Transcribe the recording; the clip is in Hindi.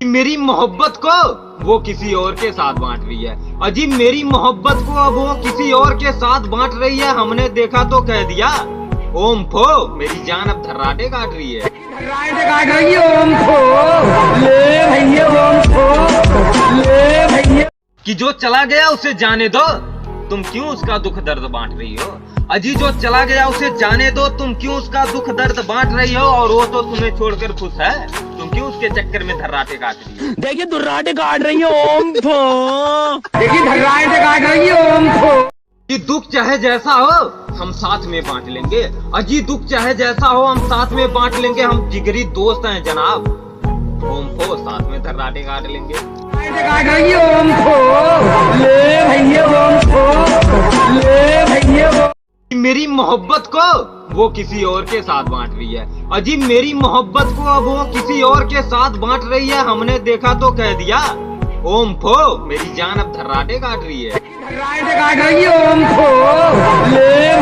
मेरी मोहब्बत को वो किसी और के साथ बांट रही है। अजी मेरी मोहब्बत को अब वो किसी और के साथ बांट रही है। हमने देखा तो कह दिया ओम फो, मेरी जान अब धर्राटे काट रही है। धर्राटे काट रही है ओम फो, ले भैया ओम फो, ले भैया। कि जो चला गया उसे जाने दो, तुम क्यों उसका दुख दर्द बांट रही हो। अजी जो चला गया उसे जाने दो, तुम क्यों उसका दुख दर्द बांट रही हो। और वो तो तुम्हें छोड़कर खुश है, तुम क्यों उसके चक्कर में धर्राटे काट रही हो। देखिए धर्राटे काट रही है ओम फो, देखिए धर्राटे काट रही है ओम फो। कि दुख चाहे जैसा हो हम साथ में बांट लेंगे। अजी दुख चाहे जैसा हो हम साथ में बांट लेंगे। हम जिगरी दोस्त हैं जनाब। ओम फो साथ में धर्राटे काट लेंगे। काट रही है ओम फो, ले भैया ओम फो, ले भैया। मेरी मोहब्बत को वो किसी और के साथ बांट रही है। अजी मेरी मोहब्बत को अब वो किसी और के साथ बांट रही है। हमने देखा तो कह दिया ओम फो, मेरी जान अब धर्राटे काट रही है। धर्राटे काट रही है ओम फो, ले